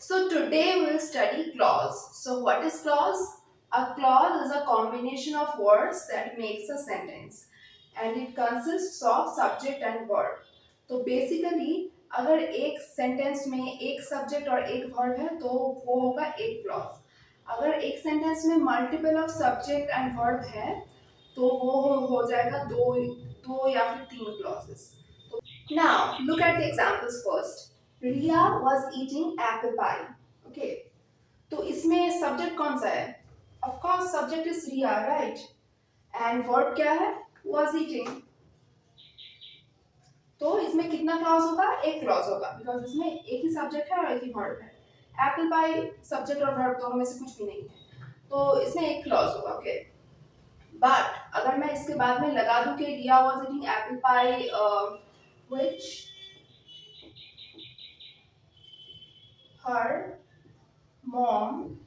So today we'll study clause. So what is clause? A clause is a combination of words that makes a sentence and it consists of subject and verb. तो basically अगर एक sentence में एक subject और एक verb है तो वो होगा एक क्लॉज. अगर एक सेंटेंस में multiple of subject and verb है तो वो हो जाएगा दो दो या फिर तीन clauses. Now, look at the examples first. Ria was eating apple pie. Okay. तो इसमें सब्जेक्ट कौन सा है? Of course, subject is Ria, right? And verb क्या है? Was eating. तो इसमें कितना क्लॉज होगा? एक क्लॉज होगा बिकॉज इसमें एक ही सब्जेक्ट है और एक ही वर्ब है. एप्पल पाई सब्जेक्ट और वर्ब दोनों में से कुछ भी नहीं है तो इसमें एक क्लॉज होगा. ओके. बट अगर मैं इसके बाद में लगा दूं कि Riya was eating apple pie which her mom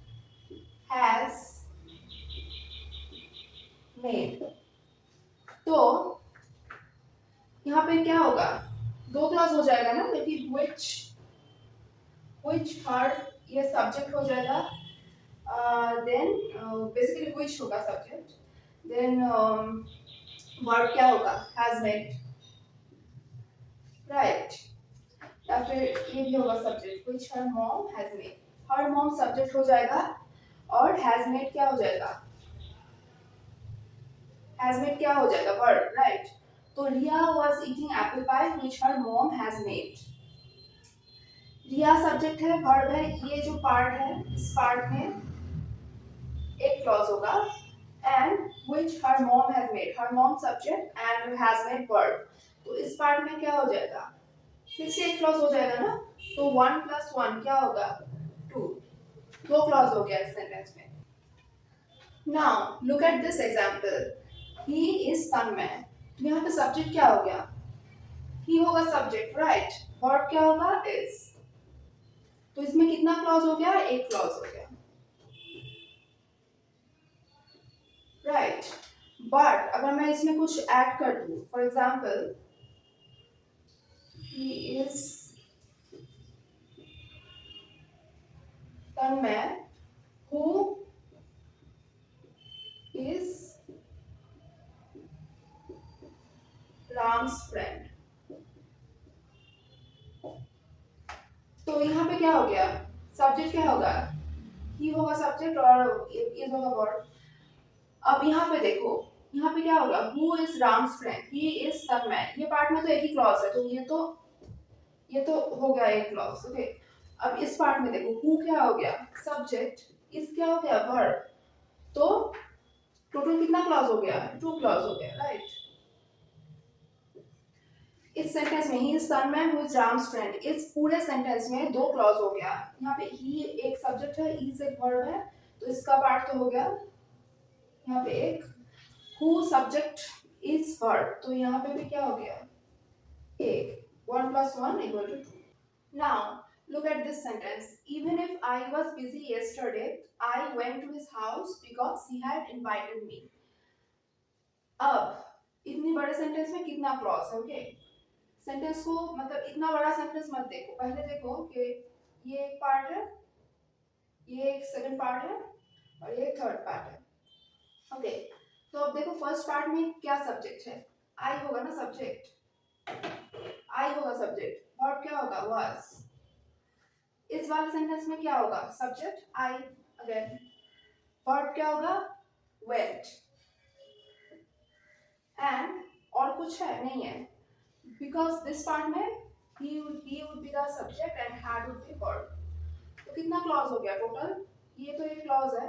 has made. तो यहाँ पे क्या होगा? दो क्लॉज हो जाएगा ना क्योंकि which her ये सब्जेक्ट हो जाएगा. देन बेसिकली which होगा सब्जेक्ट. देन वर्ब क्या होगा? has made, right. या फिर ये भी होगा subject which her mom has made. her mom subject हो जाएगा और has made क्या हो जाएगा? has made क्या हो जाएगा? Verb, right. तो Riya was eating apple pie which her mom has made. Riya subject है, वर्ब है. ये जो पार्ट है इस पार्ट में एक क्लॉज होगा and which her mom has made. her mom subject and has made verb. तो इस पार्ट में क्या हो जाएगा? फिर से एक क्लॉज हो जाएगा ना. तो 1 + 1 क्या होगा? 2. दो क्लॉज हो गया इस सेंटेंस में. Now look at this example. He is Tanmay. यहाँ पे सब्जेक्ट क्या हो गया? ही होगा सब्जेक्ट, राइट. वर्ब क्या होगा? इज. तो इसमें कितना क्लॉज हो गया? एक क्लॉज हो गया, राइट. बट अगर मैं इसमें कुछ ऐड कर दूं, for example he is Tanmay who is Ram's friend. तो यहाँ पे क्या हो गया? सब्जेक्ट क्या होगा? ही होगा सब्जेक्ट और इज होगा वर्ब. अब यहाँ पे देखो, यहाँ पे क्या होगा? Who is Ram's friend, he is Tanmay. ये पार्ट में तो एक ही क्लॉज है तो ये तो हो गया एक क्लॉज. ओके. अब इस पार्ट में देखो, हु क्या हो गया? सब्जेक्ट. इज क्या हो गया? वर्ब. तो टोटल कितना क्लॉज हो गया? टू क्लॉज हो गया, राइट. इस सेंटेंस में ही is Tanmay who is Ram's friend, इस पूरे सेंटेंस में दो क्लॉज हो गया. यहाँ पे ही एक सब्जेक्ट है, इज एक वर्ब है तो इसका पार्ट तो हो गया. यहाँ पे एक हु सब्जेक्ट इज वर्ब तो यहाँ पे भी क्या हो गया? एक. 1 + 1 = 2. Now, look at this sentence. Even if I was busy yesterday, I went to his house because he had invited me. अब इतनी बड़े सेंटेंस में कितना क्लॉज है? ओके. सेंटेंस को मतलब इतना बड़ा सेंटेंस मत देखो, पहले देखो कि ये एक पार्ट है, ये एक सेकंड पार्ट है और ये थर्ड पार्ट है. ओके. तो अब देखो फर्स्ट पार्ट में क्या सब्जेक्ट है? आई होगा ना सब्जेक्ट. आई होगा सब्जेक्ट. वर्ब क्या होगा? वाज. इस वाले सेंटेंस में क्या होगा? Subject I again. वर्ब क्या होगा? वेंट. एंड और कुछ है? नहीं है. बिकॉज दिस पार्ट में he would be the subject and had would be verb. तो कितना क्लॉज हो गया टोटल? ये तो एक क्लॉज है,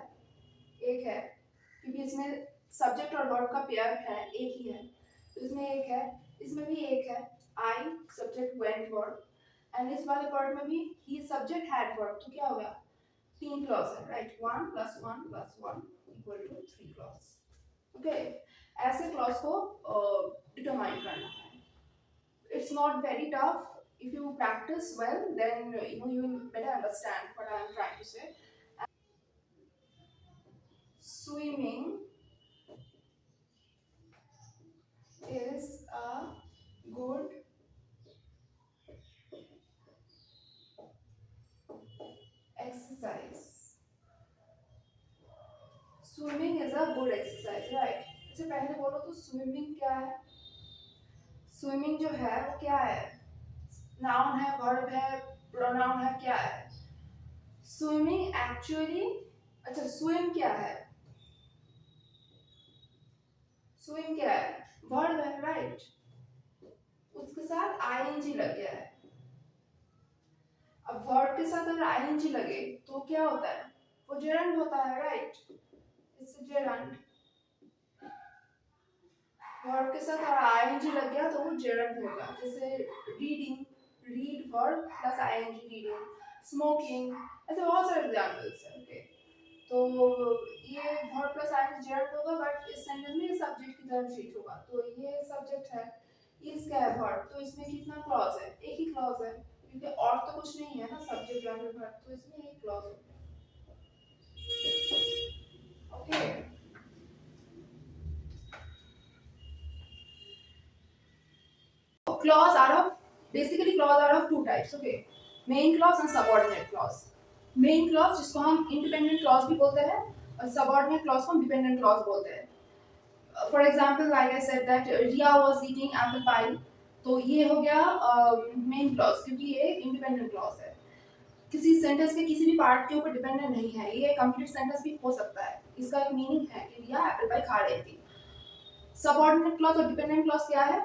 एक है क्योंकि इसमें सब्जेक्ट और वर्ब का पेयर है, एक ही है तो इसमें एक है. इसमें भी एक है, I subject went verb. And इस वाले पार्ट में भी ही सब्जेक्ट हैड वर्ब. तो क्या हो गया? तीन क्लॉज है, राइट. 1 + 1 + 1 = 3 क्लॉज. ओके. ऐसे क्लॉज को डिटरमाइन करना है. It's not very tough. If you practice well, then you will better understand what I am trying to say. Swimming is a good good exercise, right. अच्छा पहले बोलो तो swimming क्या है? स्विमिंग जो है वो क्या है? नाउन है, वर्ब है, प्रोनाउन है, क्या है? स्विमिंग एक्चुअली, अच्छा स्विम क्या है? स्विम क्या है? वर्ब है, राइट। उसके साथ आईएनजी लग गया है। अब वर्ब के साथ अगर आईएनजी लगे तो क्या होता है? वो जेरंड होता है, राइट। It's gerund. वर्ब के साथ आईएनजी लग गया तो वो जेरंड होगा। जैसे reading, read verb plus ING, reading. Smoking, ऐसे बहुत सारे एग्जांपल्स हैं। ओके, तो ये वर्ब प्लस आईएनजी जेरंड होगा, बट इस सेंटेंस में सब्जेक्ट की तरह ट्रीट होगा। तो ये सब्जेक्ट है, इज क्या है? वर्ब। तो इसमें कितना क्लॉज है? एक ही क्लॉज है, क्योंकि और तो कुछ नहीं है ना, सब्जेक्ट वर्ब वर्ब, तो इसमें एक क्लॉज है। Okay, clause are of basically clause are of two types. Okay, main clause and subordinate clause. Main clause जिसको हम independent clause भी बोलते हैं, और subordinate clause को हम dependent clause बोलते हैं. For example, like I said that Ria was eating apple pie, तो ये हो गया main clause, क्योंकि ये independent clause है, किसी सेंटेंस के किसी भी पार्ट के ऊपर डिपेंडेंट नहीं है। ये कंप्लीट सेंटेंस भी हो सकता है। इसका एक मीनिंग है कि रिया एप्पल पाई खा रही थी। सबऑर्डिनेट क्लॉज और डिपेंडेंट क्लॉज क्या है?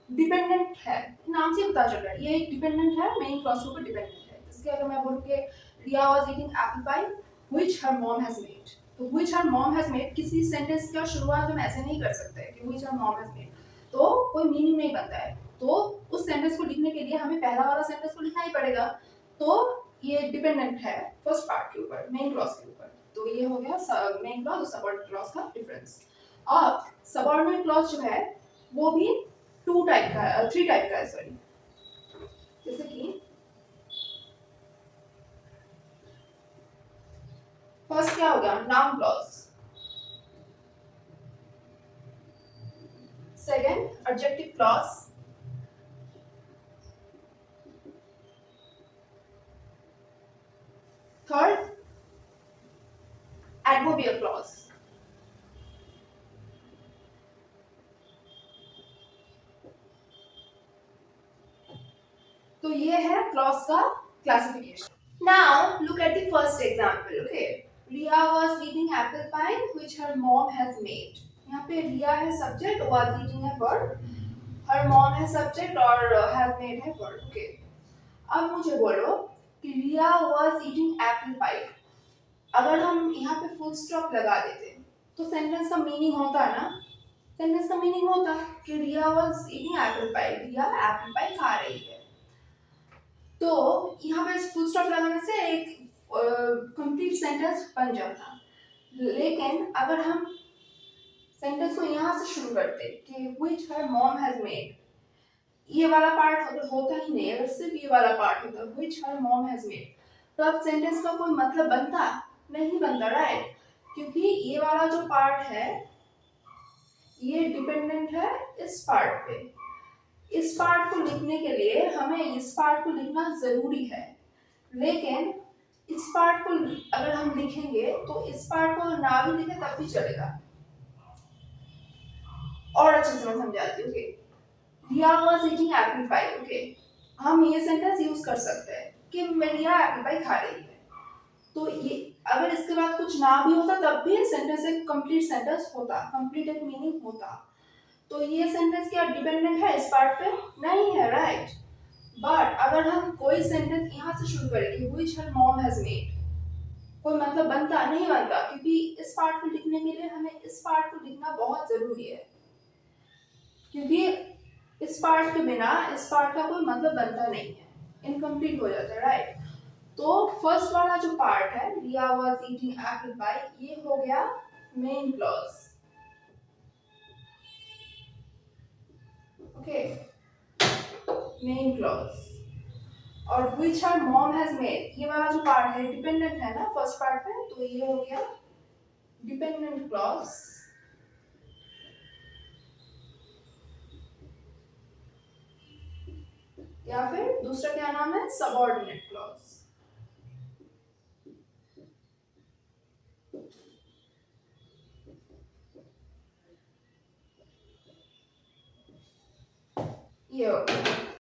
डिपेंडेंट है, नाम से पता चल रहा है ये एक डिपेंडेंट है, मेन क्लॉज के ऊपर डिपेंडेंट है। जैसे अगर मैं बोलूं कि Riya was eating apple pie which her mom has made, तो which her mom has made किसी सेंटेंस का शुरुआत हम ऐसे नहीं कर सकते कि which her mom has made, तो कोई मीनिंग नहीं बनता है। तो उस सेंटेंस को लिखने के लिए हमें पहला वाला सेंटेंस को लिखना ही पड़ेगा। तो ये डिपेंडेंट है फर्स्ट पार्ट के ऊपर, मेन क्लॉज के ऊपर। तो ये हो गया मेन क्लॉज और सबऑर्डिनेट क्लॉज का डिफरेंस। अब सबऑर्डिनेट क्लॉज जो है वो भी टू टाइप का है, थ्री टाइप का है, सॉरी। जैसे कि फर्स्ट क्या हो गया? Noun clause. Second adjective clause. Third adverbial clause. तो ये है क्लॉज का classification. Now look at the first example. Okay, Ria was eating apple pie which her mom has made. यहाँ पे Ria है subject, was eating है verb, her mom है subject और has made है verb. Okay, अब मुझे बोलो कि Ria was eating apple pie. अगर हम यहाँ पे फुल स्टॉप लगा देते तो सेंटेंस का मीनिंग होता है ना, सेंटेंस का मीनिंग होता कि Riya was eating apple pie, Riya apple pie खा रही है। तो यहाँ पे फुल स्टॉप लगाने से एक कंप्लीट सेंटेंस बन जाता। लेकिन अगर हम सेंटेंस को यहाँ से शुरू करते कि which her mom has made, ये वाला पार्ट अगर होता ही नहीं, अगर सिर्फ ये वाला पार्ट होता which her mom has made, तो अब सेंटेंस का कोई मतलब बनता नहीं बनता, राइट। क्योंकि ये वाला जो पार्ट है ये डिपेंडेंट है इस पार्ट पे। इस पार्ट को लिखने के लिए हमें इस पार्ट को लिखना जरूरी है, लेकिन इस पार्ट को अगर हम लिखेंगे तो इस पार्ट को ना भी लिखे तब भी चलेगा। और अच्छे से मैं समझाती हूँ। Riya was eating apple pie. Okay, हम ये सेंटेंस यूज कर सकते हैं कि रिया एप्पल पाई खा रही है। तो ये अगर इसके बाद कुछ ना भी होता तब भी सेंटेंस एक कंप्लीट सेंटेंस होता, कंप्लीट एक मीनिंग होता। तो ये सेंटेंस क्या डिपेंडेंट है इस पार्ट पे? नहीं है, राइट। बट अगर हम कोई सेंटेंस यहाँ से शुरू करेंगे which her mom has made, कोई मतलब बनता नहीं बनता, क्योंकि इस पार्ट को लिखने के लिए हमें इस पार्ट को लिखना बहुत जरूरी है, क्योंकि इस पार्ट के बिना इस पार्ट का कोई मतलब बनता नहीं है, इनकम्प्लीट हो जाता है, राइट। तो फर्स्ट वाला जो पार्ट है Riya was eating apple pie, ये हो गया main clause. Okay, main clause. और which her mom has made, ये वाला जो पार्ट है डिपेंडेंट है ना फर्स्ट पार्ट पे, तो ये हो गया डिपेंडेंट क्लॉज। या फिर दूसरा क्या नाम है? Subordinate clause. ये हो गया।